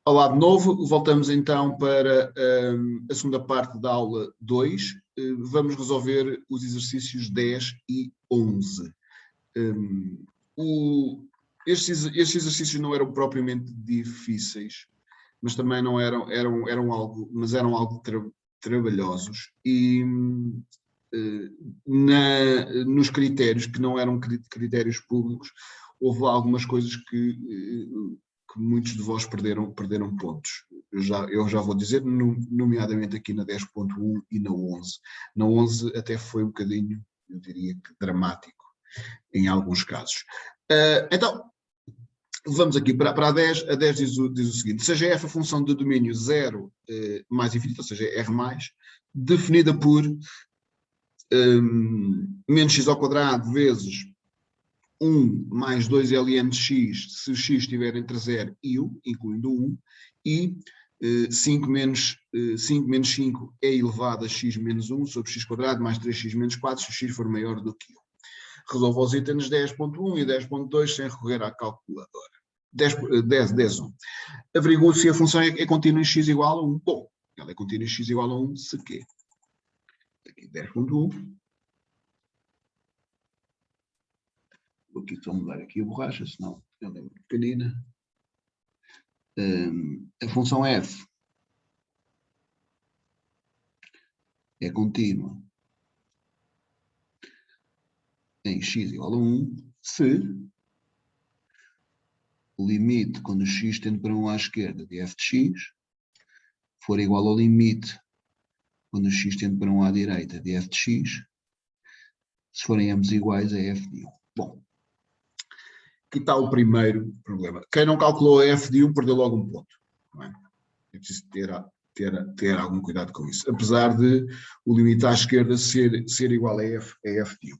Olá de novo, voltamos então para a segunda parte da aula 2. Vamos resolver os exercícios 10 e 11. Estes exercícios não eram propriamente difíceis, mas também não eram algo trabalhosos e nos critérios, que não eram critérios públicos, houve algumas coisas que muitos de vós perderam pontos. Eu já vou dizer, nomeadamente aqui na 10.1 e na 11. Na 11 até foi um bocadinho, eu diria que dramático, em alguns casos. Então, vamos aqui para a 10. A 10 diz o seguinte: seja f a função de domínio 0 mais infinito, ou seja, r mais, definida por menos x ao quadrado vezes 1 mais 2 ln de x, se o x estiver entre 0 e 1, incluindo 1, e 5 menos 5 é elevado a x menos 1 sobre x quadrado mais 3x menos 4, se o x for maior do que 1. Resolva os itens 10.1 e 10.2 sem recorrer à calculadora. 10.1. Averigua se a função é contínua em x igual a 1. Bom, ela é contínua em x igual a 1 se quê? Aqui 10.1. Vou aqui só mudar aqui a borracha, senão ela é muito pequenina. A função f é contínua em x igual a 1 se o limite, quando o x tende para 1 à esquerda de f de x, for igual ao limite, quando o x tende para 1 à direita de f de x, se forem ambos iguais a f de 1. Bom, aqui está o primeiro problema. Quem não calculou a f de 1 perdeu logo um ponto. Não é? É preciso ter algum cuidado com isso. Apesar de o limite à esquerda ser igual a f de 1.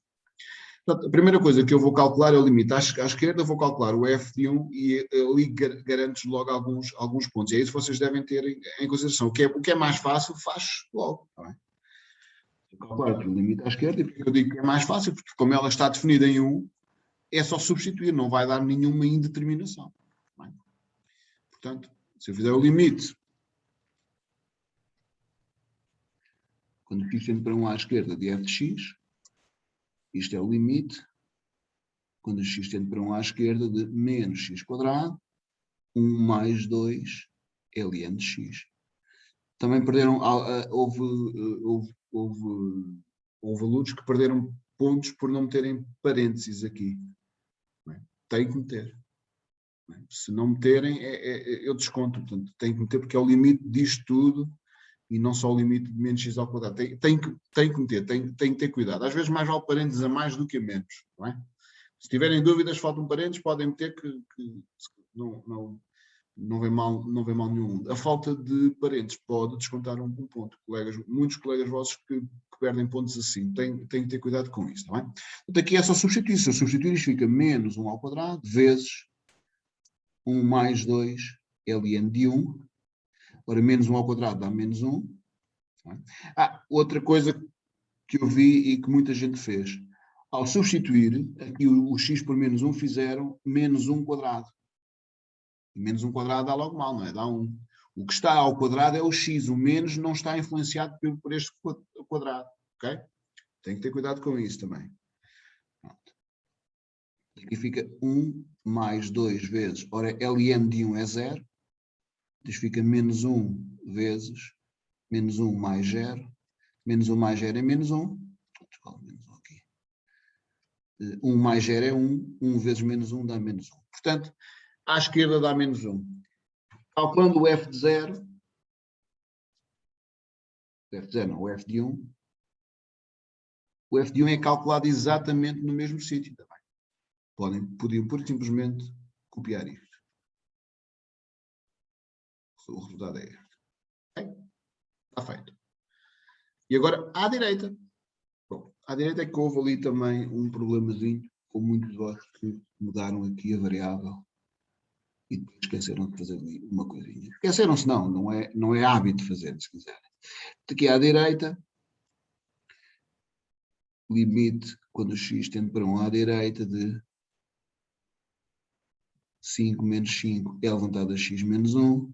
Portanto, a primeira coisa que eu vou calcular é o limite à esquerda, vou calcular o f de 1 e ali garanto logo alguns pontos. E é isso que vocês devem ter em consideração. O que é mais fácil, faz logo. Não é? Calcular o limite à esquerda, e porque eu digo que é mais fácil, porque como ela está definida em 1, é só substituir, não vai dar nenhuma indeterminação. Não é? Portanto, se eu fizer o limite, quando x tende para 1 à esquerda de f de x, isto é o limite, quando x tende para 1 à esquerda de menos x quadrado, 1 mais 2 ln de x. Também perderam, houve alunos que perderam pontos por não meterem parênteses aqui. Não é? Tem que meter. Não é? Se não meterem, eu desconto. Portanto, tem que meter porque é o limite disto tudo e não só o limite de menos x ao quadrado. Tem que meter, tem que ter cuidado. Às vezes mais vale parênteses a mais do que a menos. Não é? Se tiverem dúvidas, faltam parênteses, podem meter que não vem mal nenhum. A falta de parênteses pode descontar um ponto. Muitos colegas vossos que perdem pontos assim. Têm que ter cuidado com isso, não é? Portanto, aqui é só substituir. Se eu substituir, isto fica menos 1 ao quadrado, vezes 1 mais 2 ln de 1. Ora, menos 1 ao quadrado dá menos 1. Outra coisa que eu vi e que muita gente fez. Ao substituir, aqui o x por menos 1 fizeram menos 1 quadrado. E menos 1 quadrado dá logo mal, não é? Dá 1. O que está ao quadrado é o x. O menos não está influenciado por este quadrado. Ok? Tem que ter cuidado com isso também. Pronto. Aqui fica 1 mais 2 vezes. Ora, ln de 1 é 0. Isto fica menos 1 vezes menos 1 mais 0. Menos 1 mais 0 é menos 1. Menos 1 aqui. 1 mais 0 é 1. 1 vezes menos 1 dá menos 1. Portanto, à esquerda dá menos 1. Calculando o f de 0, o f de 0 não, o f de 1, o f de 1 é calculado exatamente no mesmo sítio também. Podiam simplesmente copiar isto. O resultado é este. Okay? Está feito. E agora, à direita. Bom, à direita é que houve ali também um problemazinho, com muitos de vós que mudaram aqui a variável e depois esqueceram de fazer ali uma coisinha. Esqueceram-se não é hábito fazer, se quiserem. Aqui à direita, limite, quando o x tende para 1 à direita, de 5 menos 5 é levantado a x menos 1.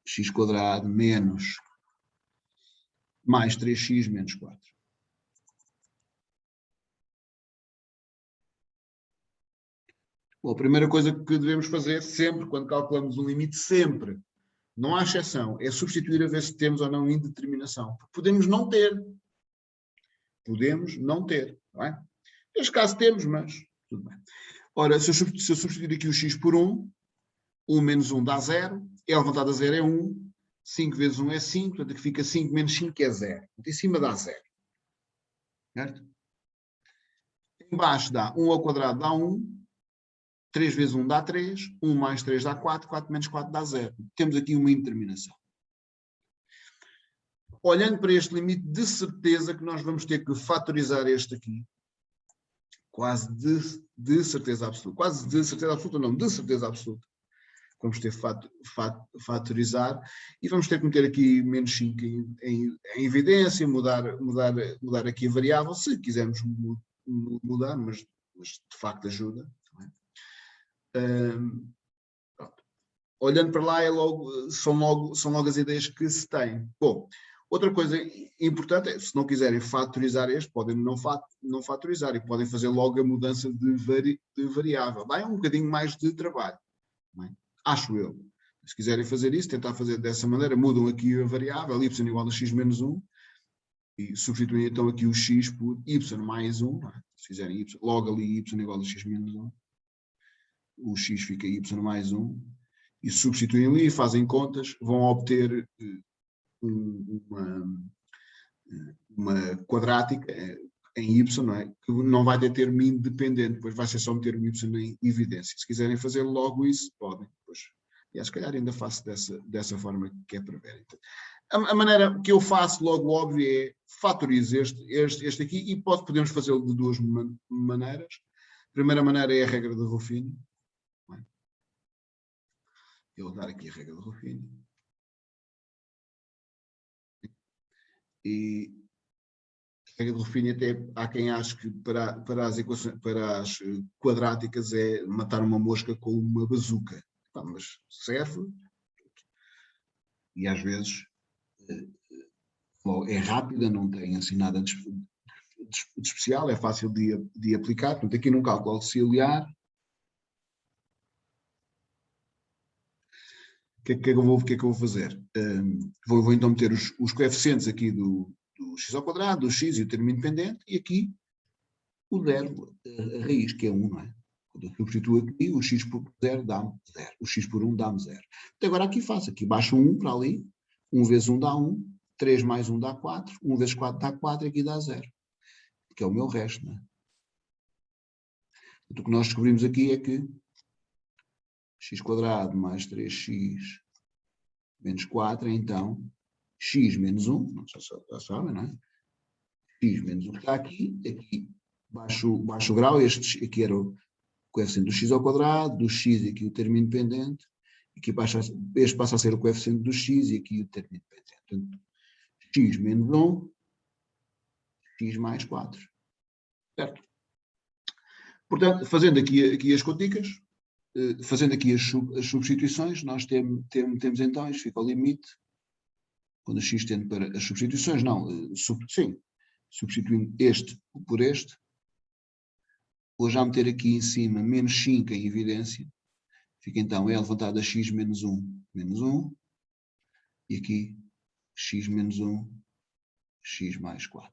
x quadrado menos mais 3x menos 4. Bom, a primeira coisa que devemos fazer sempre, quando calculamos um limite, sempre, não há exceção, é substituir a ver se temos ou não indeterminação. Podemos não ter. Podemos não ter. Não é? Neste caso temos, mas tudo bem. Ora, se eu substituir aqui o x por 1, 1 menos 1 dá 0, L levantado a 0 é 1, 5 vezes 1 é 5, portanto aqui fica 5 menos 5 é 0. Em cima dá 0. Certo? Em baixo dá 1 ao quadrado dá 1, 3 vezes 1 dá 3, 1 mais 3 dá 4, 4 menos 4 dá 0. Temos aqui uma indeterminação. Olhando para este limite, de certeza que nós vamos ter que fatorizar este aqui. Quase de certeza absoluta. Quase de certeza absoluta, não, de certeza absoluta. Vamos ter que fatorizar e vamos ter que meter aqui menos 5 em evidência, mudar aqui a variável, se quisermos mudar, mas de facto ajuda. Olhando para lá, são logo as ideias que se têm. Bom, outra coisa importante é, se não quiserem fatorizar este, podem não fatorizar e podem fazer logo a mudança de variável. Dá um bocadinho mais de trabalho, não é? Acho eu. Se quiserem fazer isso, tentar fazer dessa maneira, mudam aqui a variável, y igual a x menos 1, e substituem então aqui o x por y mais 1, não é? Se fizerem y, logo ali y igual a x menos 1, o x fica y mais 1, e substituem ali, fazem contas, vão obter uma quadrática em y, não é? Que não vai ter termo independente, depois vai ser só meter o y em evidência. Se quiserem fazer logo isso, podem. Depois, e se calhar ainda faço dessa forma que é para ver. Então, a maneira que eu faço, logo óbvio, é fatorizo este aqui e podemos fazê-lo de duas maneiras. A primeira maneira é a regra de Ruffini. Eu vou dar aqui a regra de Ruffini. E a regra de Ruffini, até há quem ache que para as equações, para as quadráticas é matar uma mosca com uma bazuca. Mas serve. E às vezes é rápida, não tem assim nada de especial, é fácil de aplicar. Portanto, aqui num cálculo auxiliar, o que é que eu vou fazer? Vou então meter os coeficientes aqui do x ao quadrado, do x e o termo independente, e aqui o zero, a raiz, que é 1, não é? Quando eu substituo aqui, o x por 0 dá-me 0, o x por 1 dá-me 0. Então agora aqui faço, aqui baixo 1 para ali, 1 vezes 1 dá 1, 3 mais 1 dá 4, 1 vezes 4 dá 4 e aqui dá 0. Que é o meu resto, não é? Então, o que nós descobrimos aqui é que x quadrado mais 3x menos 4 é então x menos 1, já sabem, não é? X menos 1 está aqui baixo o grau, este aqui era o coeficiente do x ao quadrado, do x e aqui o termo independente, aqui este passa a ser o coeficiente do x e aqui o termo independente. Portanto, x menos 1, x mais 4. Certo? Portanto, fazendo aqui as continhas, fazendo aqui as substituições, nós temos então, isto fica ao limite, quando o x tende para as substituições, não, sim, substituindo este por este, vou já meter aqui em cima menos 5 em evidência, fica então L levantado a x menos 1, e aqui x menos 1, x mais 4.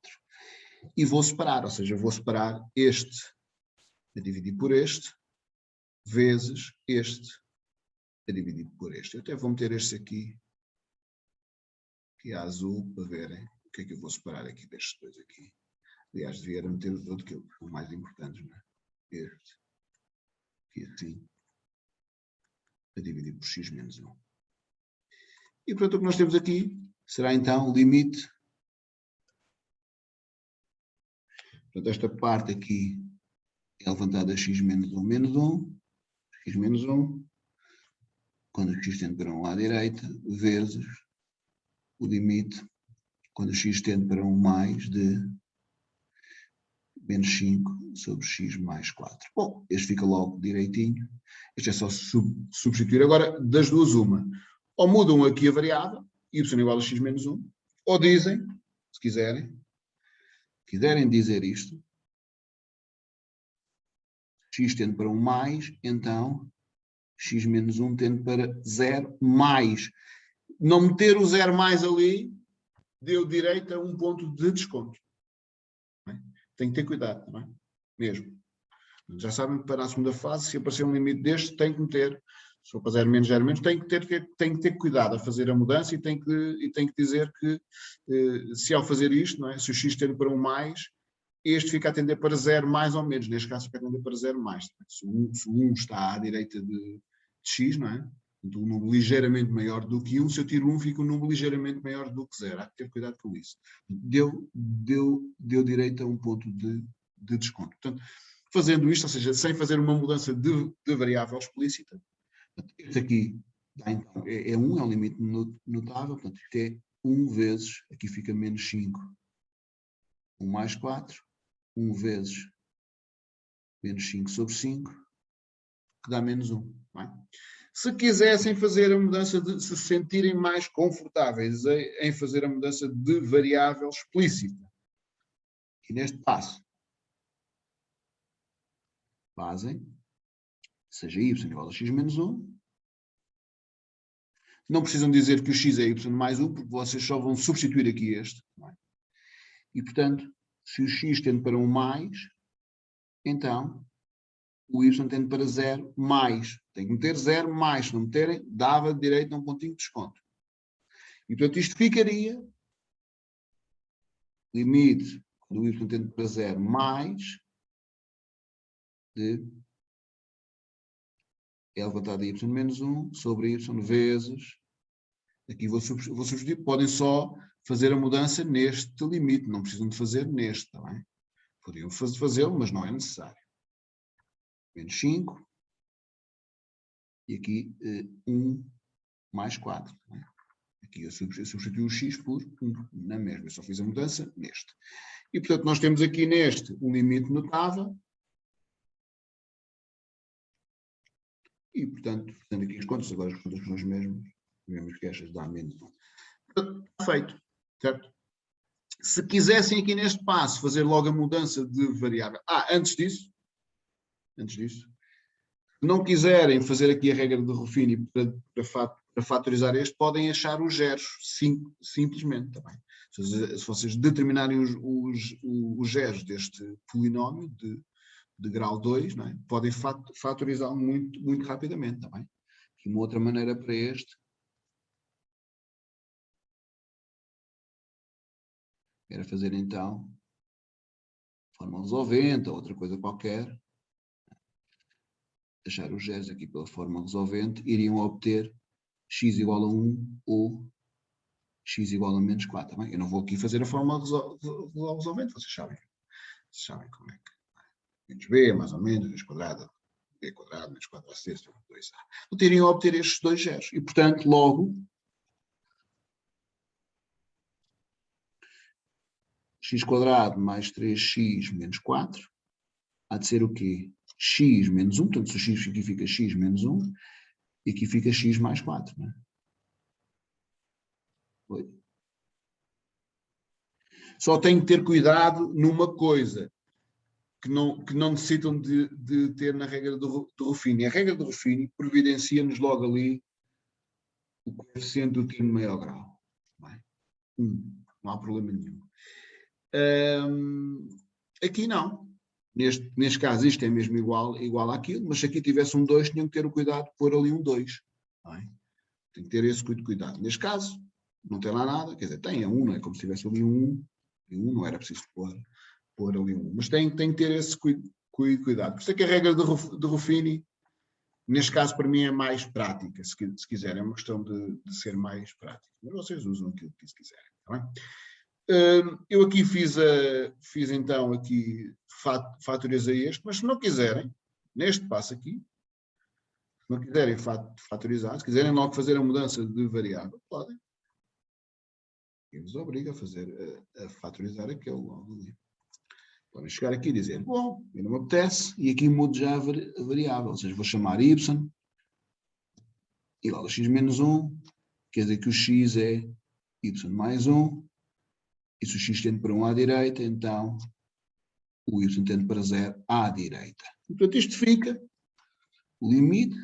E vou separar, ou seja, vou separar este a dividir por este, vezes este a dividir por este. Eu até vou meter este aqui a azul, para verem o que é que eu vou separar aqui destes dois aqui. Aliás, devia meter o outro que são mais importantes, não é? Este, aqui assim, a dividir por x menos 1. E portanto o que nós temos aqui será então o limite. Portanto, esta parte aqui é levantada a x menos 1, x menos 1, quando o x tende para um à direita, vezes o limite, quando o x tende para um mais de menos 5 sobre x mais 4. Bom, este fica logo direitinho. Este é só substituir. Agora, das duas, uma. ou mudam aqui a variável, y igual a x menos 1, ou dizem, se quiserem dizer isto, x tende para 1 mais, então x menos 1 tende para 0 mais. Não meter o 0 mais ali deu direito a um ponto de desconto. Tem que ter cuidado, não é? Mesmo. Já sabem que para a segunda fase, se aparecer um limite deste, tem que meter, se for para 0 menos, 0 menos, tem que ter cuidado a fazer a mudança e tem que dizer que se ao fazer isto, não é? Se o x tende para 1 mais, este fica a tender para 0 mais ou menos, neste caso fica a tender para 0 mais. Se o 1 está à direita de x, não é? Então, um número ligeiramente maior do que 1, se eu tiro 1, fica um número ligeiramente maior do que 0. Há que ter cuidado com isso. Deu direito a um ponto de desconto. Portanto, fazendo isto, ou seja, sem fazer uma mudança de variável explícita, este aqui então, é 1, é um limite notável, portanto, isto é 1 vezes, aqui fica menos 5, 1 mais 4, 1 vezes menos 5 sobre 5, que dá menos 1. Não é? Se quisessem fazer a mudança se sentirem mais confortáveis em fazer a mudança de variável explícita, e neste passo, fazem, seja y igual a x menos 1, não precisam dizer que o x é y mais 1, porque vocês só vão substituir aqui este. Não é? E, portanto, se o x tende para 1 mais, então o y tende para 0 mais. Tem que meter 0 mais. Se não meterem, dava direito a um pontinho de desconto. E, portanto, isto ficaria limite do y tende para 0 mais de elevado a y menos 1 sobre y vezes, aqui vou substituir, podem só fazer a mudança neste limite, não precisam de fazer neste, está bem? Podiam fazê-lo, mas não é necessário. Menos 5, e aqui 1 mais 4. Tá bem? Aqui eu substituo o x por 1, na mesma, eu só fiz a mudança neste. E, portanto, nós temos aqui neste um limite notável, e, portanto, fazendo aqui as contas, agora as contas são as mesmas, vemos que estas dá menos 1. Portanto, está feito, certo? Se quisessem aqui neste passo fazer logo a mudança de variável, antes disso, se não quiserem fazer aqui a regra de Ruffini para fatorizar este, podem achar os zeros, simplesmente, também. Se vocês determinarem os zeros deste polinómio de grau 2, não é? Podem fatorizá-lo muito, muito rapidamente, tá bem? E uma outra maneira para este era fazer então fórmula resolvente ou outra coisa qualquer, achar os zeros aqui pela fórmula resolvente, iriam obter x igual a 1 ou x igual a menos 4, tá bem? Eu não vou aqui fazer a fórmula resolvente, vocês sabem como é que menos b, mais ou menos, x quadrado, b quadrado, menos 4ac, 2a. Então, iriam obter estes dois zeros. E, portanto, logo, x quadrado mais 3x menos 4, há de ser o quê? X menos 1, portanto, se o x aqui fica x menos 1, e aqui fica x mais 4, não é? Só tenho que ter cuidado numa coisa, que não necessitam de ter na regra do Ruffini. A regra do Ruffini providencia-nos logo ali o coeficiente do termo maior grau. Não é? Não há problema nenhum. Aqui não. Neste caso, isto é mesmo igual àquilo, mas se aqui tivesse um 2, tinham que ter o cuidado de pôr ali um 2. Não é? Tem que ter esse cuidado. Neste caso, não tem lá nada, quer dizer, tem a 1, não é como se tivesse ali um 1, e 1 não era preciso pôr ali um. Mas tem que ter esse cuidado. Por isso é que a regra de Ruffini, neste caso, para mim, é mais prática, se quiserem. É uma questão de ser mais prática. Mas vocês usam aquilo que se quiserem. Tá bem? Eu aqui fiz então, aqui fatorizei este, mas se não quiserem, neste passo aqui, se não quiserem fatorizar, se quiserem logo fazer a mudança de variável, podem. E vos obriga a fatorizar aquele logo ali. Podem chegar aqui e dizer, bom, não me apetece, e aqui mudo já a variável, ou seja, vou chamar y igual a x menos 1, quer dizer que o x é y mais 1, e se o x tende para 1 à direita, então o y tende para 0 à direita. E, portanto, isto fica o limite,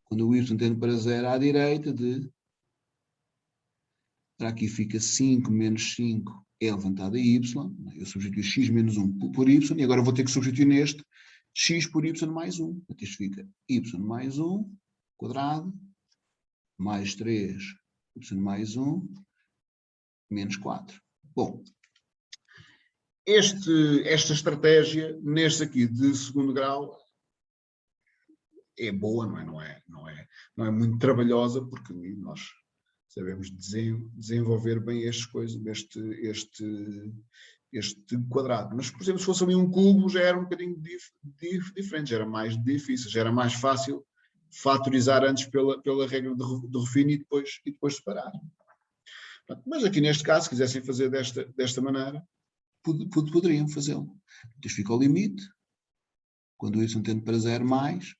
quando o y tende para 0 à direita, para aqui fica 5 menos 5 é levantado a y, eu substituo x menos 1 por y, e agora vou ter que substituir neste x por y mais 1. Portanto, isto fica y mais 1 quadrado, mais 3 y mais 1, menos 4. Bom, esta estratégia, neste aqui de segundo grau, é boa, não é muito trabalhosa, porque nós sabemos desenvolver bem estas coisas, este quadrado. Mas, por exemplo, se fosse ali um cubo, já era um bocadinho diferente, já era mais difícil, já era mais fácil fatorizar antes pela regra de Ruffini e depois separar. Mas aqui neste caso, se quisessem fazer desta maneira, poderiam fazê-lo. Então fica o limite, quando o y tende para 0 mais,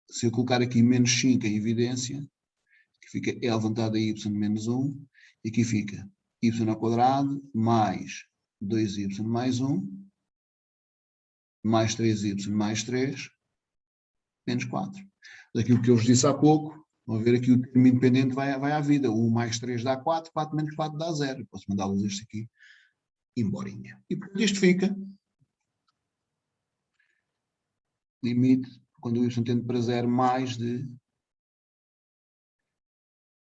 se eu colocar aqui menos 5 em evidência, que fica e levantado a y menos 1, e aqui fica y ao quadrado mais 2y mais 1, mais 3y mais 3, menos 4. Daquilo que eu vos disse há pouco, vão ver aqui o termo independente vai à vida. 1 mais 3 dá 4, 4 menos 4 dá 0. Posso mandá-los este aqui emborinha. E portanto isto fica limite, quando o y tende para 0, mais de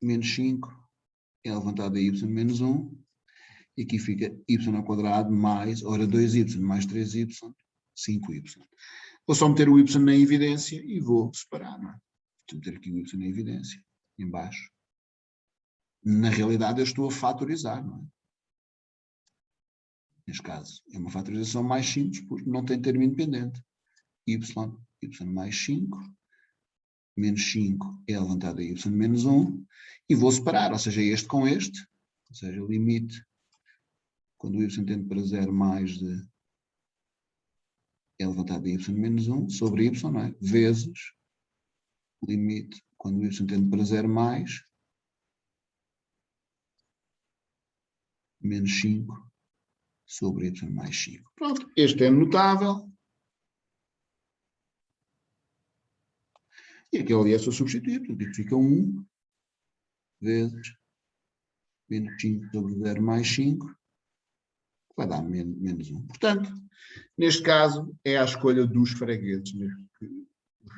menos 5 é levantado a y menos 1, e aqui fica y ao quadrado mais, ora 2y mais 3y, 5y. Vou só meter o y na evidência e vou separar, não é? Vou meter aqui o y na evidência, em baixo. Na realidade eu estou a fatorizar, não é? Neste caso, é uma fatorização mais simples, porque não tem termo independente. Y mais 5, menos 5 é levantado a y menos 1, e vou separar, ou seja, este com este, ou seja, o limite, quando o y tende para 0 mais de é levantado a y menos 1 sobre y, não é? Vezes o limite, quando o y tende para 0 mais menos 5 sobre y mais 5. Pronto, este é notável. E aquele ali é só substituir, portanto, isto fica 1 vezes menos 5 sobre 0 mais 5, que vai dar menos 1. Portanto, neste caso, é a escolha dos fregueses.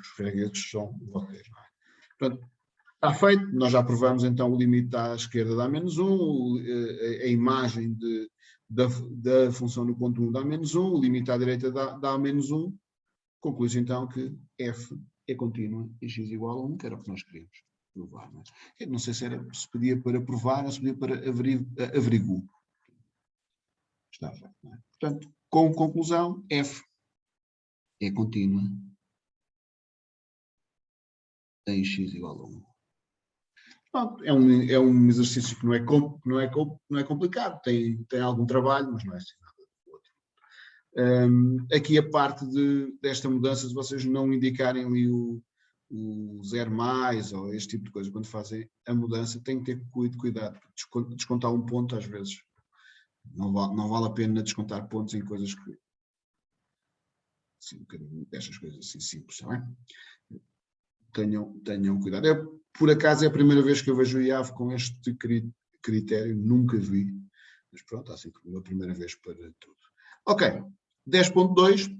Os fregueses são vocês. Não é? Portanto, está feito. Nós já provamos então o limite à esquerda dá menos 1, a imagem da função no ponto 1 dá menos 1, o limite à direita dá menos 1. Conclui-se então que f é contínua e x igual a 1, que era o que nós queríamos provar. Não é? Não sei se pedia para provar ou se pedia para averiguar. Está feito. Não é? Portanto, com conclusão, f é contínua em x igual a 1. Pronto, é um exercício que não é complicado, tem algum trabalho, mas não é assim nada do outro. Aqui a parte desta mudança, se vocês não indicarem ali o 0 mais ou este tipo de coisa, quando fazem a mudança, têm que ter cuidado, descontar um ponto às vezes. Não vale a pena descontar pontos em coisas que... Assim, um bocadinho destas coisas assim simples, está bem? Tenham cuidado. Por acaso é a primeira vez que eu vejo o IAV com este critério, nunca vi, mas pronto, assim como a primeira vez para tudo. Ok, 10.2,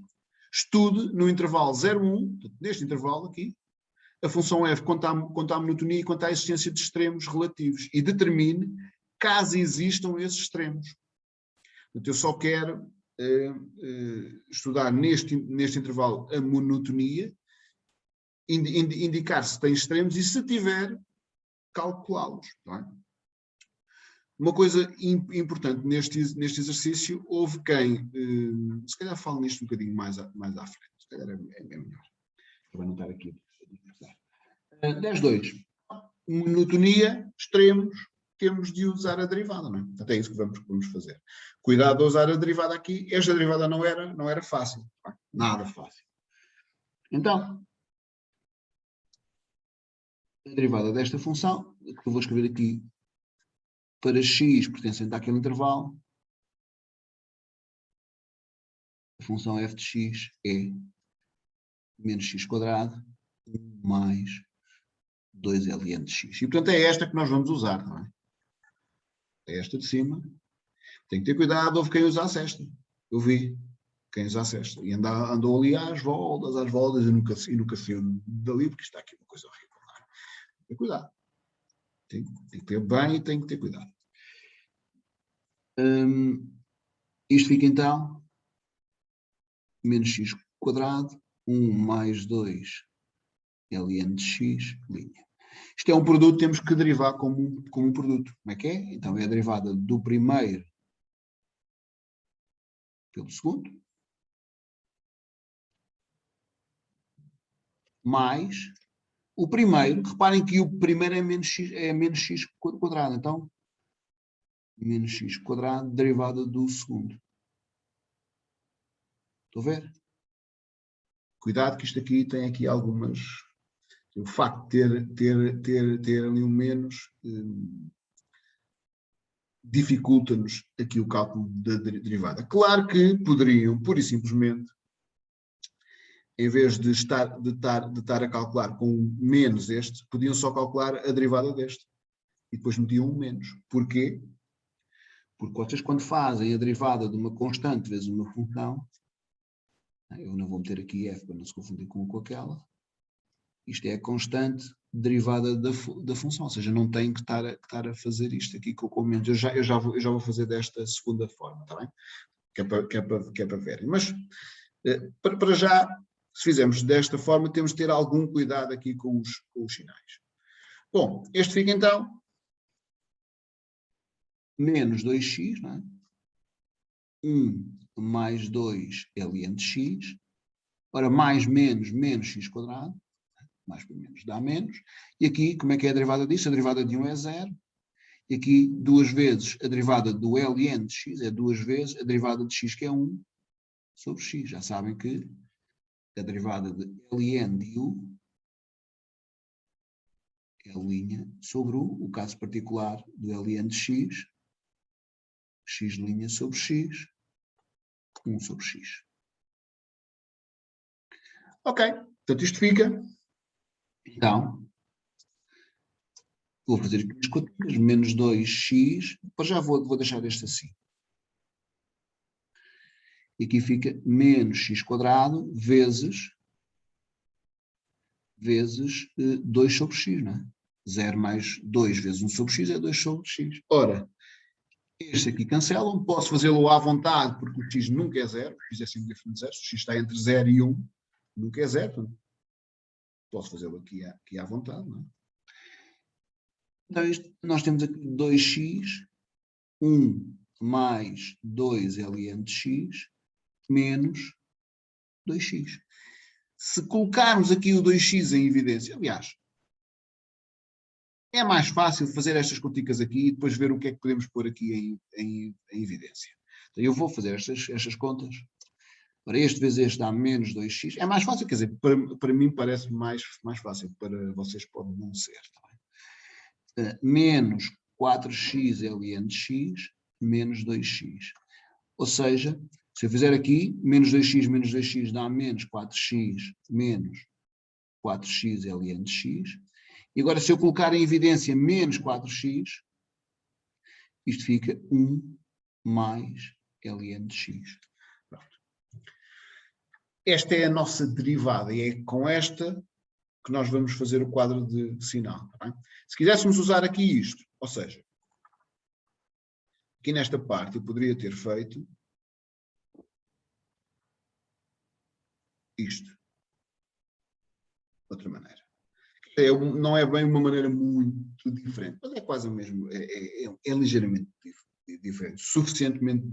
estude no intervalo 0,1, neste intervalo aqui, a função f quanto à monotonia e quanto à existência de extremos relativos e determine caso existam esses extremos. Portanto, eu só quero estudar neste intervalo a monotonia, indicar se tem extremos e, se tiver, calculá-los. É? Uma coisa importante neste exercício, houve quem, se calhar falo nisto um bocadinho mais à frente, se calhar é melhor, para não estar aqui. 10.2. Monotonia, extremos, temos de usar a derivada, não é? Portanto, é isso que vamos fazer. Cuidado a usar a derivada aqui. Esta derivada não era fácil. Nada fácil. Então, a derivada desta função, que eu vou escrever aqui para x pertencente àquele intervalo, a função f de x é menos x quadrado mais 2ln de x. E, portanto, é esta que nós vamos usar, não é? É esta de cima. Tem que ter cuidado, houve quem usasse esta. Eu vi quem usasse esta. E andou ali às voltas, e nunca saiu dali, porque está aqui uma coisa horrível. Não é? Tem cuidado. Tem que ter bem e tem que ter cuidado. Isto fica então menos x quadrado, 1 mais 2 ln de x, linha. Isto é um produto, temos que derivar como um produto. Como é que é? Então é a derivada do primeiro pelo segundo, mais o primeiro. Reparem que o primeiro é menos x quadrado. Então, menos x quadrado, derivada do segundo. Estão a ver? Cuidado que isto aqui tem aqui algumas... O facto de ter ali um menos dificulta-nos aqui o cálculo da derivada. Claro que poderiam, pura e simplesmente, em vez de estar a calcular com menos este, podiam só calcular a derivada deste. E depois metiam um menos. Porquê? Porque vocês, quando fazem a derivada de uma constante vezes uma função, eu não vou meter aqui f para não se confundir com aquela, isto é a constante derivada da função, ou seja, não tem que estar a fazer isto aqui com o menos. Eu já vou fazer desta segunda forma, está bem? Que é para verem. Mas, para já, se fizermos desta forma, temos de ter algum cuidado aqui com os sinais. Bom, este fica então menos 2x, não é? 1 mais 2 ln de x. Ora, mais menos x quadrado. Mais por menos dá menos. E aqui, como é que é a derivada disto? A derivada de 1 é 0. E aqui, duas vezes a derivada do ln de x é duas vezes a derivada de x, que é 1 sobre x. Já sabem que a derivada de ln de u é linha sobre u, o caso particular do ln de x, x' sobre x, 1 sobre x. Ok, portanto isto fica... Então, vou fazer aqui as continhas, menos 2x, depois já vou deixar este assim. E aqui fica menos x quadrado vezes 2 sobre x, não é? 0 mais 2 vezes 1 sobre x é 2 sobre x. Ora, este aqui cancelam, posso fazê-lo à vontade, porque o x nunca é 0, o x é sempre diferente de 0, se o x está entre 0 e 1, nunca é 0. Posso fazê-lo aqui à vontade, não é? Então, nós temos aqui 2x, 1 mais 2 ln de x, menos 2x. Se colocarmos aqui o 2x em evidência, aliás, é mais fácil fazer estas continhas aqui e depois ver o que é que podemos pôr aqui em evidência. Então, eu vou fazer estas contas. Para este vezes este dá menos 2x. É mais fácil, quer dizer, para mim parece mais fácil, para vocês pode não ser. Tá bem? Menos 4x ln de x, menos 2x. Ou seja, se eu fizer aqui, menos 2x dá menos 4x menos 4x ln de x. E agora, se eu colocar em evidência menos 4x, isto fica 1 mais ln de x. Pronto. Esta é a nossa derivada e é com esta que nós vamos fazer o quadro de sinal. Tá bem? Se quiséssemos usar aqui isto, ou seja, aqui nesta parte eu poderia ter feito isto. De outra maneira. Não é bem uma maneira muito diferente, mas é quase o mesmo, é ligeiramente diferente, suficientemente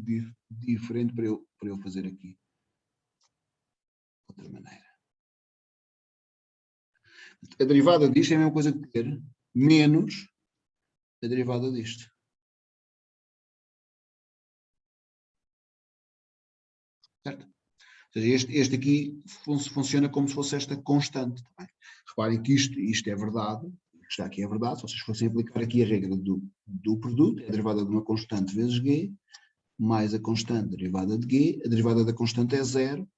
diferente para eu fazer aqui de outra maneira. A derivada disto é a mesma coisa que ter menos a derivada disto. Certo? Ou seja, este aqui funciona como se fosse esta constante. Tá bem? Reparem que isto é verdade, que está aqui é verdade, se vocês fossem aplicar aqui a regra do produto, é a derivada de uma constante vezes G, mais a constante derivada de G, a derivada da constante é zero,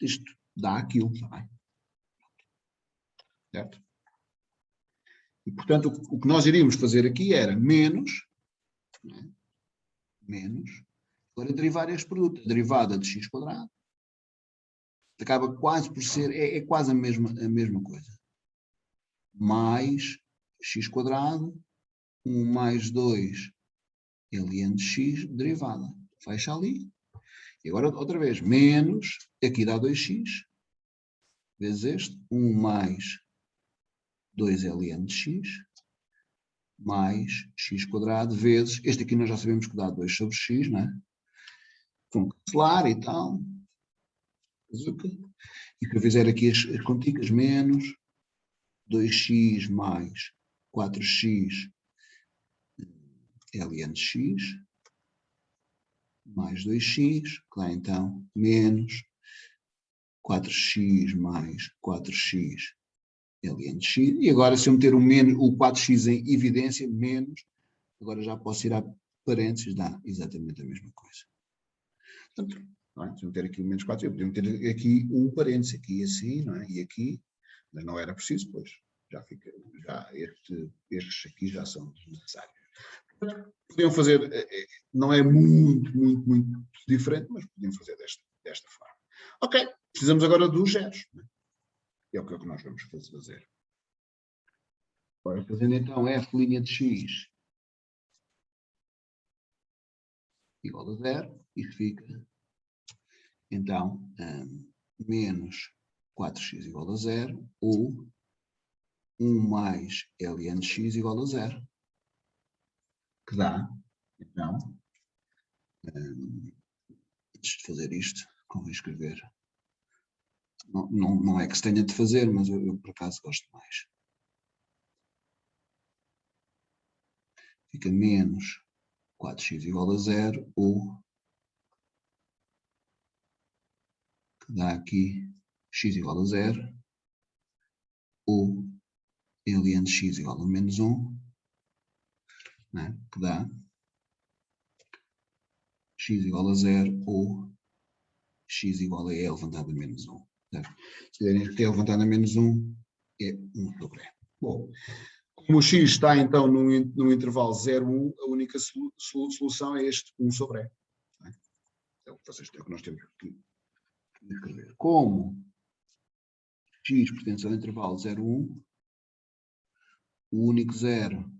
isto dá aquilo, está bem? Certo? E, portanto, o que nós iríamos fazer aqui era menos, né? Menos, agora derivar este produto, a derivada de x quadrado, acaba quase por ser, é quase a mesma coisa, mais x quadrado, 1 mais 2 ln de x, derivada, fecha ali, e agora outra vez, menos, aqui dá 2x, vezes este, 1 mais 2 ln de x, mais x quadrado, vezes, este aqui nós já sabemos que dá 2 sobre x, não é? Vão cancelar e tal. E para fizer aqui as continhas, menos 2x mais 4x ln de x, mais 2x, que dá então menos 4x mais 4x ln de x. E agora, se eu meter o 4x em evidência, menos, agora já posso ir a parênteses, dá exatamente a mesma coisa. Portanto, não é? Se eu meter aqui o menos 4, eu podia meter aqui um parênteses, aqui assim, não é? E aqui, mas não era preciso, pois já fica, estes aqui já são desnecessários. Podiam fazer, não é muito diferente, mas podiam fazer desta forma. Ok, precisamos agora dos zeros. Né? É o que nós vamos fazer. Agora, fazendo então f' de x igual a 0, isto fica, então, menos 4x igual a 0, ou 1 mais ln de x igual a 0. Que dá, então, antes de fazer isto, convém escrever. Não é que se tenha de fazer, mas eu por acaso gosto mais. Fica menos 4x igual a 0, ou que dá aqui x igual a 0, ou ln de x igual a menos 1, né? Que dá x igual a 0, ou x igual a e levantado a menos 1. Certo? Se quiserem que e levantado a menos 1, é 1 sobre e. Bom, como o x está então no intervalo 0, 1, a única solução é este 1 sobre e. É o que nós temos que escrever. Como x pertence ao intervalo 0, 1, o único zero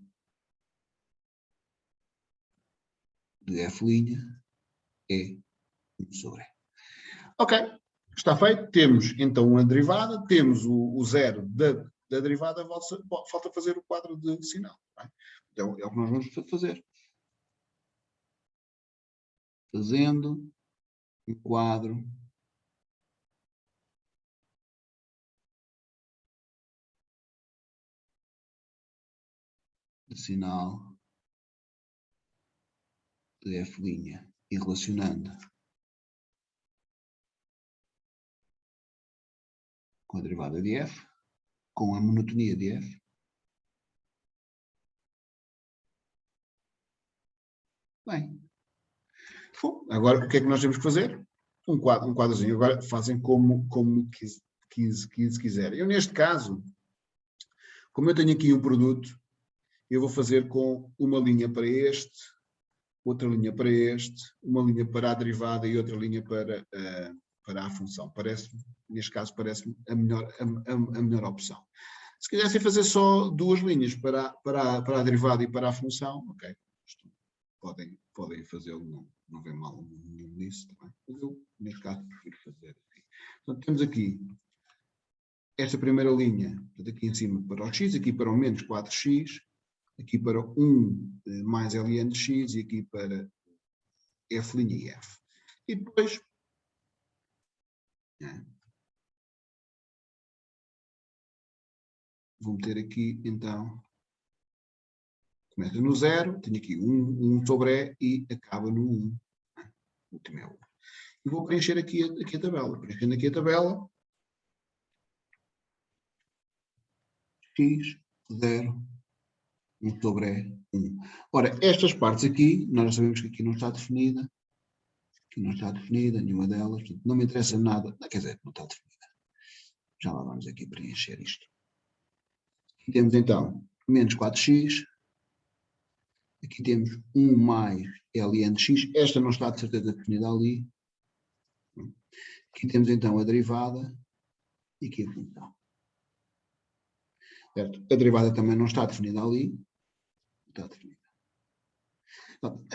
de f' é 1 sobre e. Ok, está feito. Temos então uma derivada, temos o zero da derivada, falta fazer o quadro de sinal. Então é o que nós vamos fazer. Fazendo o quadro de sinal de f' e relacionando com a derivada de f, com a monotonia de f. Bem, agora o que é que nós temos que fazer? Um quadrozinho. Agora fazem como quiserem. Eu, neste caso, como eu tenho aqui um produto, eu vou fazer com uma linha para este, outra linha para este, uma linha para a derivada e outra linha para a função. Neste caso, parece-me a melhor opção. Se quisessem fazer só duas linhas para a derivada e para a função, ok, podem fazê-lo, não vê mal nenhum nisso também. Mas eu, neste caso, prefiro fazer assim. Portanto, temos aqui esta primeira linha, aqui em cima para o x, aqui para o menos 4x, aqui para 1 mais ln de x e aqui para f' e f. E depois, vou meter aqui, então, começa no 0, tenho aqui 1 sobre e acaba no 1. O último é 1. E vou preencher aqui a tabela. Preenchendo aqui a tabela, x, 0, 1 sobre E1. Ora, estas partes aqui, nós já sabemos que aqui não está definida. Aqui não está definida, nenhuma delas. Portanto, não me interessa nada. Quer dizer, não está definida. Já lá vamos aqui preencher isto. Aqui temos então menos 4x. Aqui temos 1 mais ln de x. Esta não está de certeza definida ali. Aqui temos então a derivada e aqui a função. Certo? A derivada também não está definida ali. Está definida. Então,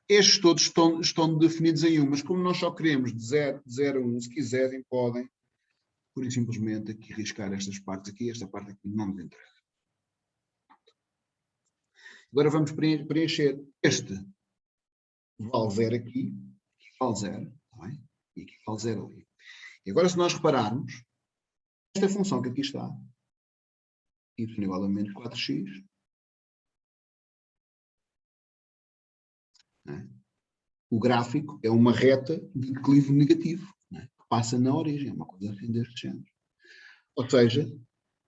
estes todos estão definidos em 1, mas como nós só queremos de 0 a 1, se quiserem, podem, pura e simplesmente, aqui riscar estas partes aqui. Esta parte aqui não nos interessa. Agora vamos preencher este vale 0 aqui vale 0, tá bem? E aqui vale 0 ali. E agora, se nós repararmos, esta função que aqui está, y igual a menos 4x, né? O gráfico é uma reta de declive negativo, né? Que passa na origem, é uma coisa assim deste género. Ou seja,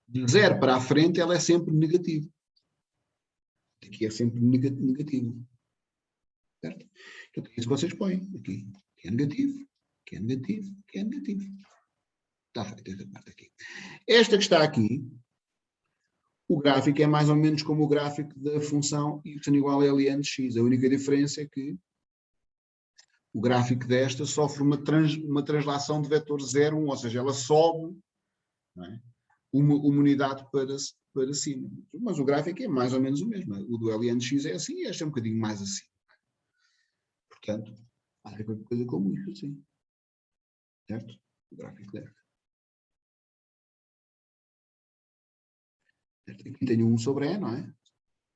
de 0 para a frente ela é sempre negativa. Aqui é sempre negativo. Certo? Então, é isso que vocês põem aqui. Que é negativo, que é negativo, que é negativo. Está feita esta parte aqui. Esta que está aqui, o gráfico é mais ou menos como o gráfico da função y igual a ln de x. A única diferença é que o gráfico desta sofre uma translação de vetor 0, 1, ou seja, ela sobe, não é? uma unidade para cima. Mas o gráfico é mais ou menos o mesmo. O do ln de x é assim e este é um bocadinho mais assim. Portanto, há qualquer coisa como isso assim. Certo? O gráfico desta. Aqui tenho 1 sobre E, não é?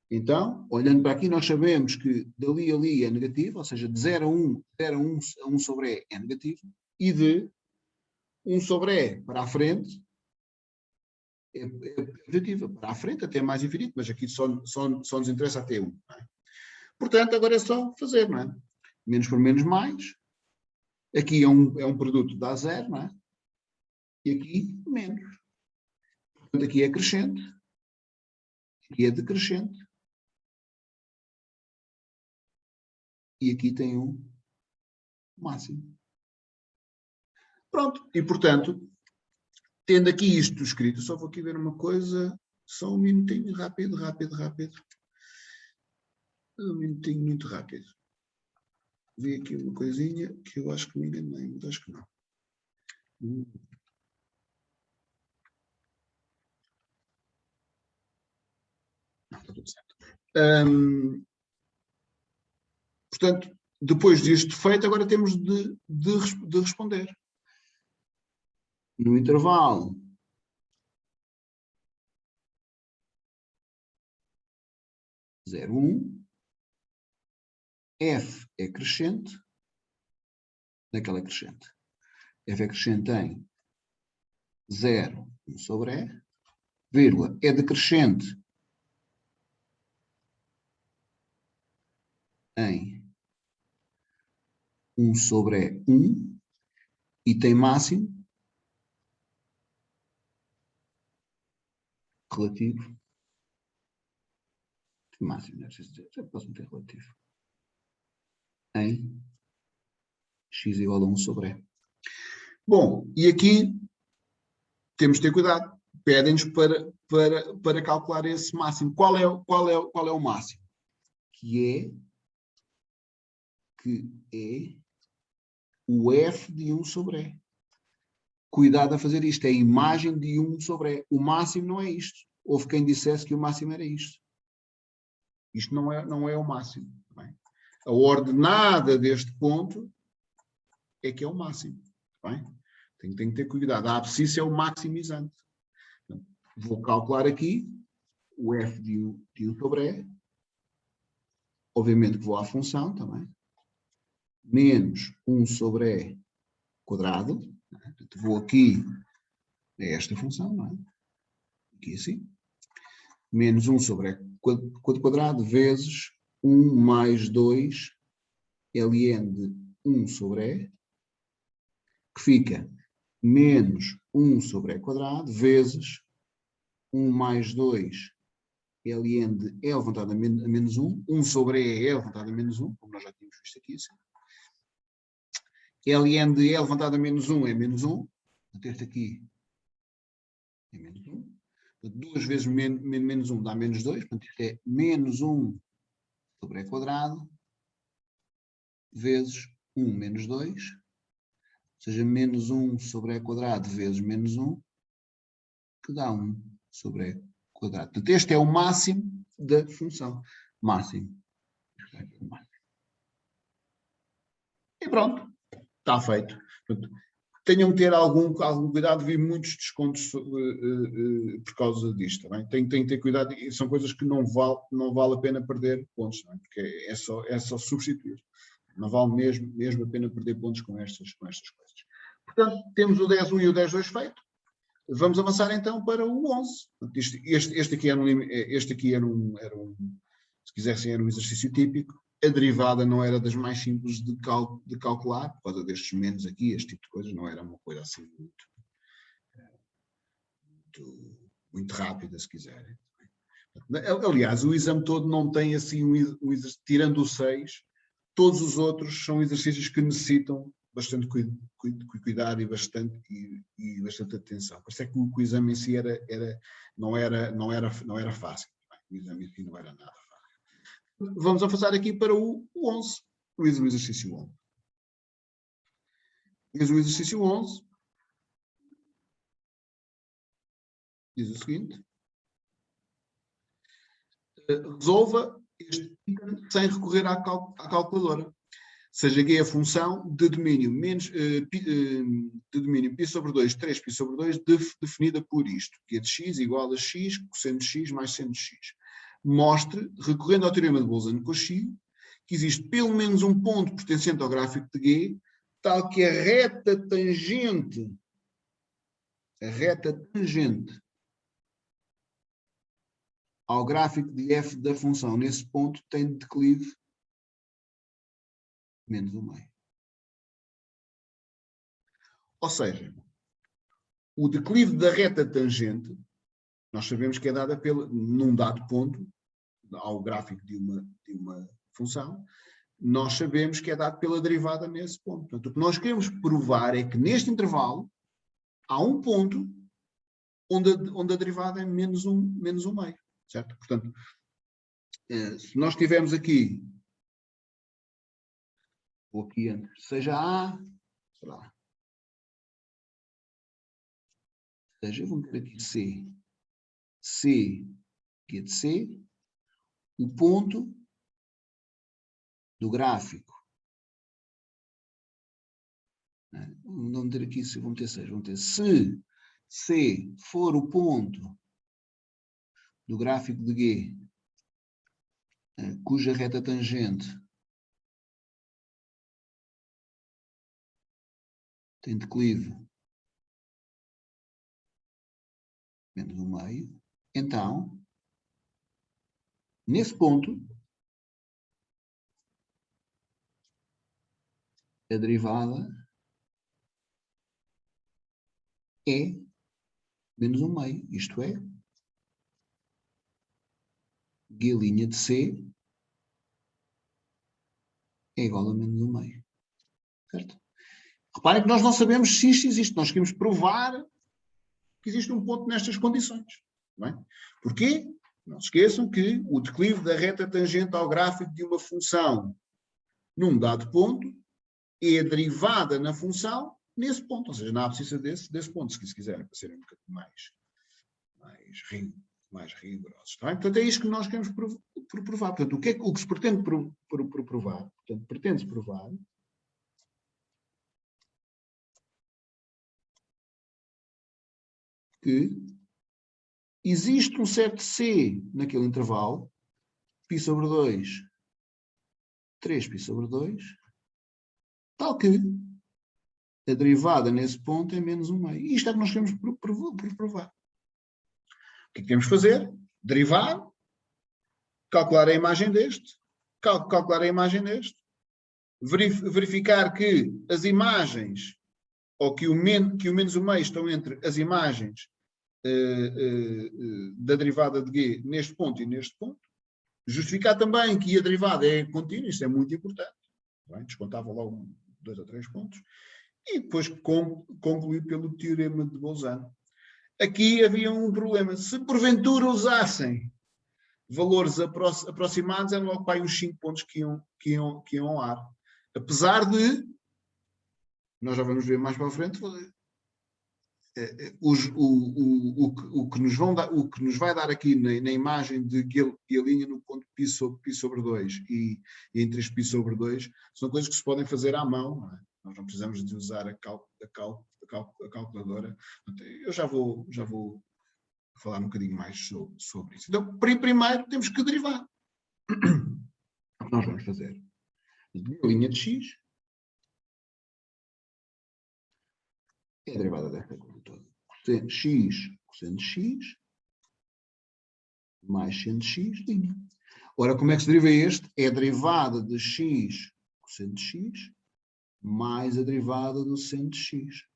Então, olhando para aqui, nós sabemos que dali a ali é negativo, ou seja, de 0 a 1, 0 a 1 sobre E é negativo, e de 1 sobre E para a frente é positiva. Para a frente até mais infinito, mas aqui só nos interessa até 1. Não é? Portanto, agora é só fazer, não é? Menos por menos mais. Aqui é um produto dá 0, não é? E aqui menos. Portanto, aqui é crescente. Aqui é decrescente. E aqui tem um máximo. Pronto. E, portanto, tendo aqui isto escrito, só vou aqui ver uma coisa, só um minutinho, rápido. Um minutinho muito rápido. Vi aqui uma coisinha que eu acho que me enganei, mas acho que não. Não, está tudo certo. Portanto, depois disto feito, agora temos de responder. No intervalo zero, 1, f é crescente, naquela é crescente. F é crescente em 0, 1 sobre E, vírgula, é decrescente em 1 sobre E1 e tem máximo relativo. Máximo, não é preciso dizer, já posso meter relativo. Em x igual a 1 sobre E. Bom, e aqui temos de ter cuidado. Pedem-nos para calcular esse máximo. Qual é o máximo? Que é o f de 1 sobre E. Cuidado a fazer isto. É a imagem de 1 sobre E. O máximo não é isto. Houve quem dissesse que o máximo era isto. Isto não é o máximo. Bem? A ordenada deste ponto é que é o máximo. Bem? Tem que ter cuidado. A abscissa é o maximizante. Então, vou calcular aqui o f de 1 sobre E. Obviamente que vou à função também. Menos 1 sobre E quadrado. Portanto, vou aqui a esta função, não é? Aqui assim. Menos 1 sobre E quadrado vezes 1 mais 2 ln de 1 sobre E, que fica menos 1 sobre E quadrado vezes 1 mais 2 Ln de E elevado a menos 1, 1 sobre E elevado a menos 1, como nós já tínhamos visto aqui. Assim. Ln de E elevado a menos 1 é menos 1. Portanto, este aqui é menos 1. Portanto, 2 vezes menos 1 dá menos 2. Portanto, isto é menos 1 sobre E quadrado vezes 1 menos 2. Ou seja, menos 1 sobre E quadrado vezes menos 1, que dá 1 sobre E quadrado. Portanto, este é o máximo da função. Máximo. E pronto. Está feito. Portanto, tenham que ter algum cuidado, vi muitos descontos por causa disto. Tá bem? Tem que ter cuidado, e são coisas que não vale a pena perder pontos, tá bem? Porque é só substituir. Não vale mesmo a pena perder pontos com estas coisas. Portanto, temos o 10.1 e o 10.2 feito. Vamos avançar então para o 11. Este aqui era um, se quisessem, era um exercício típico. A derivada não era das mais simples de calcular, por causa destes menos aqui, este tipo de coisas, não era uma coisa assim muito rápida, se quiserem. Aliás, o exame todo não tem assim, tirando o 6, todos os outros são exercícios que necessitam bastante cuidado e bastante atenção. Por isso é que o exame em si não era fácil. O exame em si não era nada fácil. Vamos avançar aqui para o 11, o exercício 11. O exercício 11 diz o seguinte: resolva este item sem recorrer à calculadora. Seja G a função de domínio, π sobre 2, 3π sobre 2, definida por isto, que é de x igual a x, cosseno de x mais seno de x. Mostre, recorrendo ao teorema de Bolzano-Cauchy, que existe pelo menos um ponto pertencente ao gráfico de G, tal que a reta tangente ao gráfico de f da função nesse ponto tem declive menos 1/2. Ou seja, o declive da reta tangente, nós sabemos que é dada num dado ponto, ao gráfico de uma função, nós sabemos que é dado pela derivada nesse ponto. Portanto, o que nós queremos provar é que neste intervalo há um ponto onde a derivada é menos 1/2. Certo? Portanto, se nós tivermos aqui, ou aqui entre, seja A, sei lá, seja, vamos ter aqui C, que é de C, o ponto do gráfico. Vamos ter aqui, vamos ter 6, vamos ter se C for o ponto do gráfico de G, cuja reta tangente tem declive menos 1/2, então, nesse ponto, a derivada é menos 1/2, isto é, G' de C é igual a menos 1/2. Certo? Reparem que nós não sabemos se isto existe, nós queremos provar que existe um ponto nestas condições. Não é? Porquê? Não se esqueçam que o declive da reta tangente ao gráfico de uma função num dado ponto é a derivada na função nesse ponto, ou seja, na abscissa desse ponto, se quiserem, para serem um bocadinho mais rigorosos. Tá? Portanto, é isto que nós queremos provar. Portanto, o que se pretende provar? Portanto, pretende-se provar que existe um certo C naquele intervalo, π sobre 2, 3π sobre 2, tal que a derivada nesse ponto é menos 1/2. E isto é o que nós queremos provar. O que é que temos que fazer? Derivar, calcular a imagem deste, verificar que as imagens, ou que o menos 1/2 estão entre as imagens da derivada de G neste ponto e neste ponto. Justificar também que a derivada é contínua, isso é muito importante. Bem, descontava logo 2 ou 3 pontos. E depois concluir pelo teorema de Bolzano. Aqui havia um problema. Se porventura usassem valores aproximados, eram logo para aí uns 5 pontos que iam ao ar. Apesar de, nós já vamos ver mais para a frente, o que nos vai dar aqui na imagem de G' no ponto π sobre 2 e em 3π sobre 2 são coisas que se podem fazer à mão. Não é? Nós não precisamos de usar a calculadora. Eu já vou falar um bocadinho mais sobre isso. Então, primeiro temos que derivar. O que nós vamos fazer? A linha de x é a derivada desta coisa toda. Cosseno de x mais seno de x, linha. Ora, como é que se deriva este? É a derivada de x cosseno de x mais a derivada do seno de x.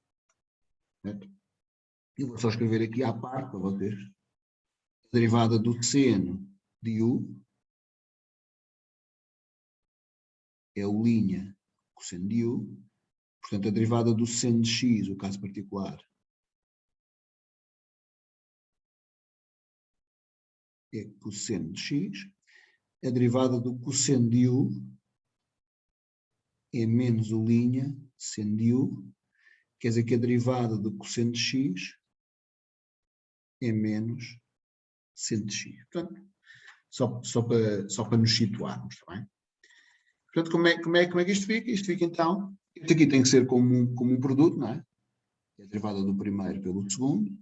Certo? Eu vou só escrever aqui à parte para vocês. A derivada do seno de u é o linha cosseno de u. Portanto, a derivada do seno de x, o caso particular, é cosseno de x. A derivada do cosseno de u é menos o linha seno de u. Quer dizer que a derivada do cosseno de x é menos seno de x. Portanto, só para nos situarmos, está bem? Portanto, como é que isto fica? Isto fica então, isto aqui tem que ser como um produto, não é? É a derivada do primeiro pelo segundo,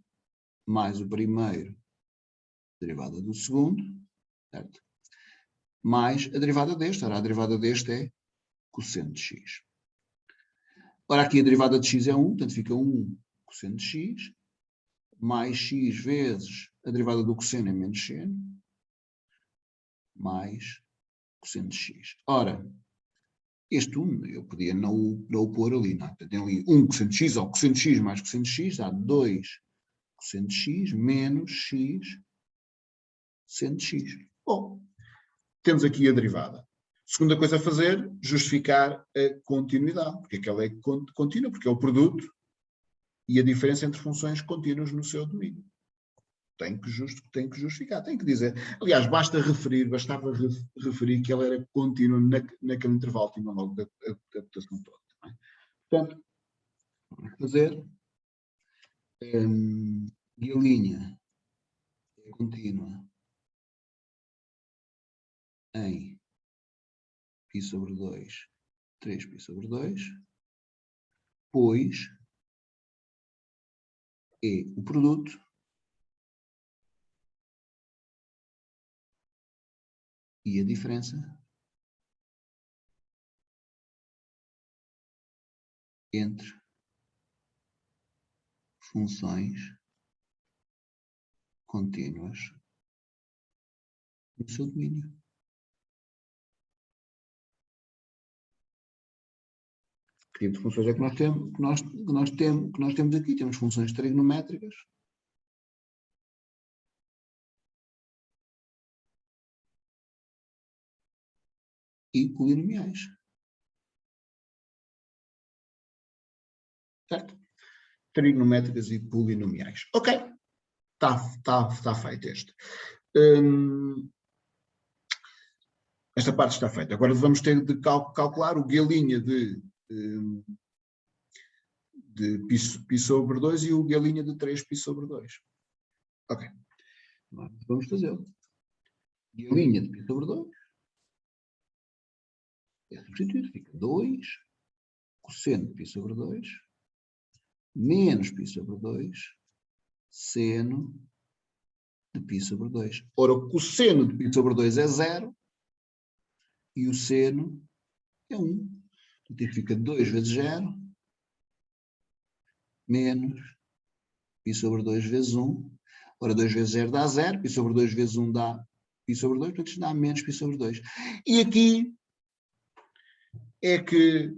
mais o primeiro derivada do segundo, certo? Mais a derivada deste. Ora, a derivada deste é cosseno de x. Ora, aqui a derivada de x é 1, portanto fica 1 cosseno de x, mais x vezes a derivada do cosseno é menos seno, mais cosseno de x. Ora, este 1 eu podia não o pôr ali, não é? Portanto, tem ali 1 cosseno de x, ou cosseno de x mais cosseno de x, dá 2 cosseno de x menos x seno de x. Bom, temos aqui a derivada. Segunda coisa a fazer, justificar a continuidade. Porque é que ela é contínua? Porque é o produto e a diferença entre funções contínuas no seu domínio. Tem que justificar, tem que dizer. Aliás, bastava referir que ela era contínua naquele intervalo, tinha logo a cotação toda. Tá? Portanto, vamos fazer. E a linha é contínua em π sobre 2, 3π sobre 2, pois é o produto e a diferença entre funções contínuas no seu domínio. Que tipo de funções é que nós temos aqui? Temos funções trigonométricas e polinomiais. Certo? Trigonométricas e polinomiais. Ok. Está feito este. Esta parte está feita. Agora vamos ter de calcular o G' de π sobre 2 e o G' de 3π sobre 2. Ok. Vamos fazê-lo. G' de π sobre 2 é substituído. Fica 2 cosseno de π sobre 2 menos π sobre 2 seno de π sobre 2. Ora, o cosseno de π sobre 2 é 0 e o seno é 1. Então fica 2 vezes 0 menos π sobre 2 vezes 1. Ora, 2 vezes 0 dá 0, π sobre 2 vezes 1 dá π sobre 2, portanto isto dá menos π sobre 2. E aqui é que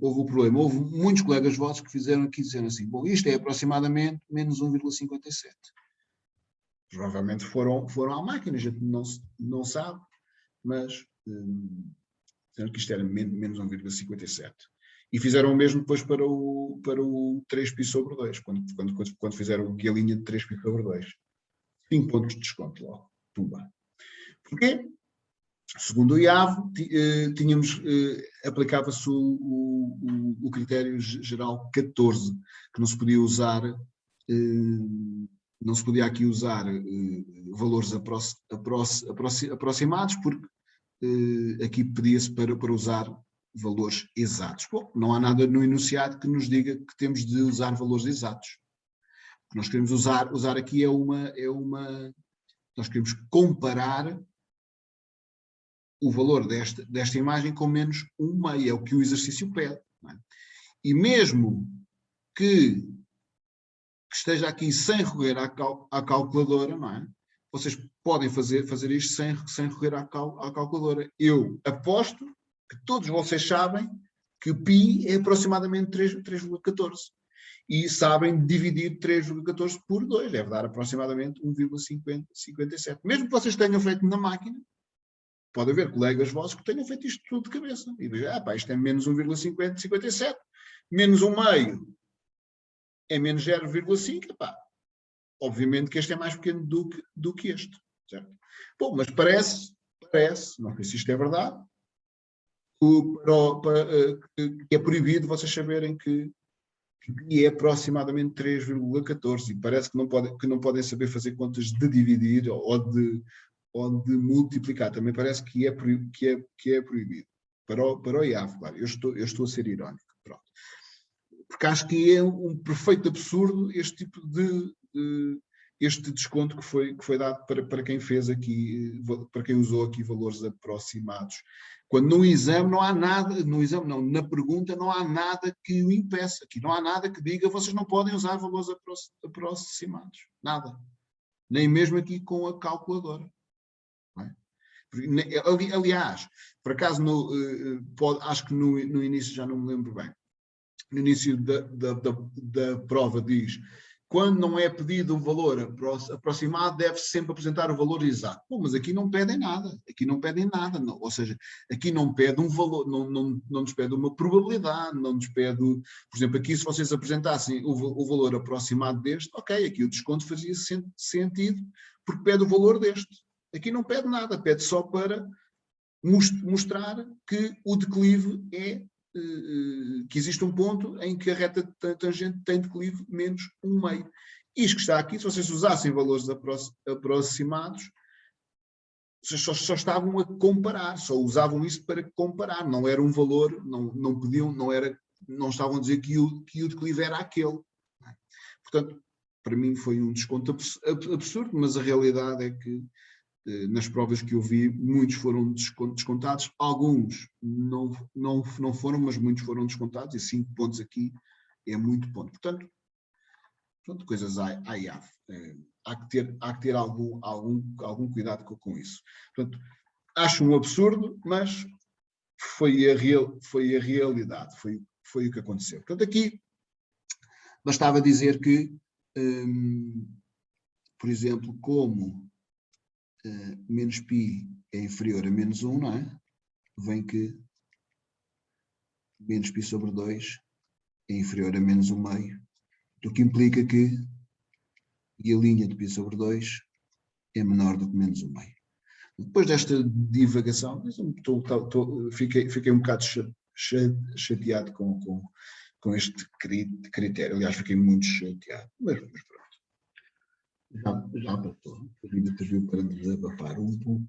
houve o problema. Houve muitos colegas vossos que fizeram aqui dizendo assim, bom, isto é aproximadamente menos 1,57. Provavelmente foram à máquina, a gente não sabe, mas disseram que isto era menos 1,57. E fizeram o mesmo depois para o 3π sobre 2, quando fizeram a linha de 3π sobre 2. 5 pontos de desconto logo. Pumba. Porquê? Segundo o IAV, aplicava-se o critério geral 14, que não se podia usar, não se podia aqui usar valores aproximados, porque aqui pedia-se para usar valores exatos. Bom, não há nada no enunciado que nos diga que temos de usar valores exatos. O que nós queremos usar aqui nós queremos comparar o valor desta imagem com menos 1/2, é o que o exercício pede. Não é? E mesmo que esteja aqui sem recorrer à calculadora, não é? Vocês podem fazer isto sem recorrer à calculadora. Eu aposto que todos vocês sabem que π é aproximadamente 3,14. E sabem dividir 3,14 por 2, deve dar aproximadamente 1,57. Mesmo que vocês tenham feito na máquina, pode haver colegas vossos que tenham feito isto tudo de cabeça. E dizem, isto é menos 1,57, menos 1/2 é menos 0,5, obviamente que este é mais pequeno do que este. Certo? Bom, mas parece, não sei se isto é verdade, que é proibido vocês saberem que é aproximadamente 3,14 e parece que não podem saber fazer contas de dividir ou de multiplicar. Também parece que é proibido. Para o IAV, claro, eu estou a ser irónico. Pronto. Porque acho que é um perfeito absurdo este tipo este desconto que foi dado para quem fez aqui, para quem usou aqui valores aproximados. Quando no exame não há nada, na pergunta não há nada que o impeça. Aqui não há nada que diga vocês não podem usar valores aproximados. Nada. Nem mesmo aqui com a calculadora. Não é? Aliás, por acaso, acho que no início, já não me lembro bem, no início da prova diz, quando não é pedido um valor aproximado, deve-se sempre apresentar o valor exato. Bom, mas aqui não pedem nada, não. Ou seja, aqui não pede um valor, não nos pede uma probabilidade, não nos pede, por exemplo, aqui se vocês apresentassem o valor aproximado deste, ok, aqui o desconto fazia sentido, porque pede o valor deste. Aqui não pede nada, pede só para mostrar que o declive que existe um ponto em que a reta tangente tem declive menos 1/2. Isto que está aqui, se vocês usassem valores aproximados, vocês só estavam a comparar, só usavam isso para comparar, não era um valor, não estavam a dizer que o declive era aquele. Portanto, para mim foi um desconto absurdo, mas a realidade é que nas provas que eu vi, muitos foram descontados, alguns não foram, mas muitos foram descontados, e 5 pontos aqui é muito ponto. Portanto, coisas à IAV. Há que ter algum cuidado com isso. Portanto, acho um absurdo, mas foi a realidade, foi o que aconteceu. Portanto, aqui bastava dizer que, por exemplo, como menos π é inferior a menos 1, não é? Vem que menos π sobre 2 é inferior a menos 1/2, o que implica que a linha de π sobre 2 é menor do que menos 1/2. Depois desta divagação, fiquei um bocado chateado com este critério. Aliás, fiquei muito chateado, mas pronto. Já passou. A vida serviu para desabafar um bocadinho.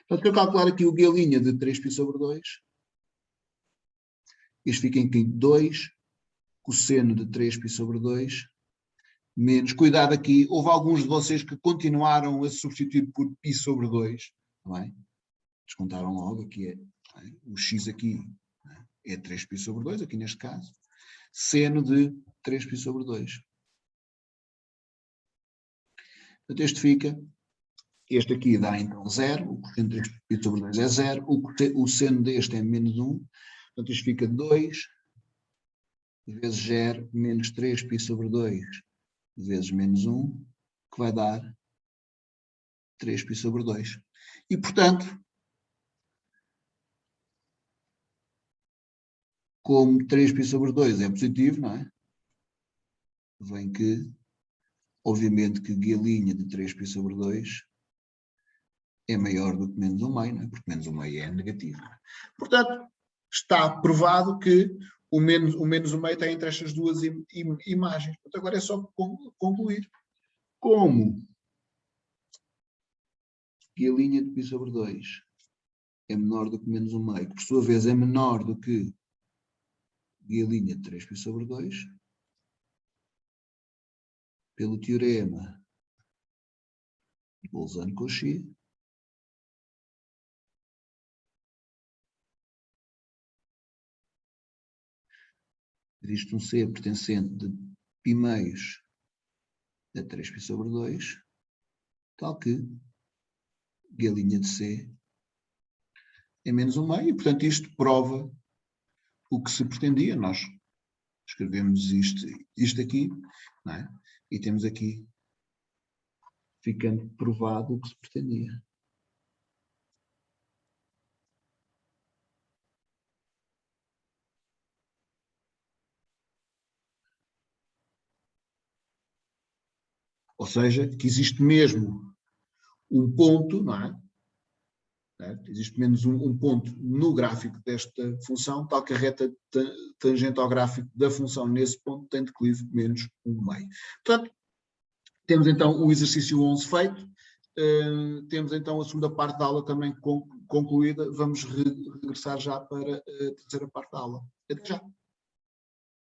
Portanto, eu calcular aqui o guia-linha de 3π sobre 2, isto fica em 2 cosseno de 3π sobre 2, menos, cuidado aqui, houve alguns de vocês que continuaram a substituir por π sobre 2, não é? Descontaram logo, aqui o x aqui é 3π sobre 2, aqui neste caso, seno de 3π sobre 2. Portanto, este aqui dá então 0, o cosseno de 3π sobre 2 é 0, o seno deste é menos 1, Portanto, isto fica 2 vezes 0 menos 3π sobre 2 vezes menos 1, que vai dar 3π sobre 2. E, portanto, como 3π sobre 2 é positivo, não é? Vem que, obviamente, que G' de 3π sobre 2 é maior do que menos 1 meio, não é? Porque menos 1 meio é negativo. Portanto, está provado que o menos 1 meio está entre estas duas imagens. Portanto, agora é só concluir. Como G' de π sobre 2 é menor do que menos 1 meio, que por sua vez é menor do que G' de 3π sobre 2, pelo teorema de Bolzano-Cauchy, existe um C pertencente de π meios a 3π sobre 2, tal que G' de C é menos 1 meio, e portanto isto prova o que se pretendia. Nós escrevemos isto aqui, não é? E temos aqui ficando provado o que se pretendia. Ou seja, que existe mesmo um ponto, não é? Existe menos um ponto no gráfico desta função, tal que a reta tangente ao gráfico da função nesse ponto tem declive menos 1 meio. Portanto, temos então o exercício 11 feito, temos então a segunda parte da aula também concluída. Vamos regressar já para a terceira parte da aula. Até já.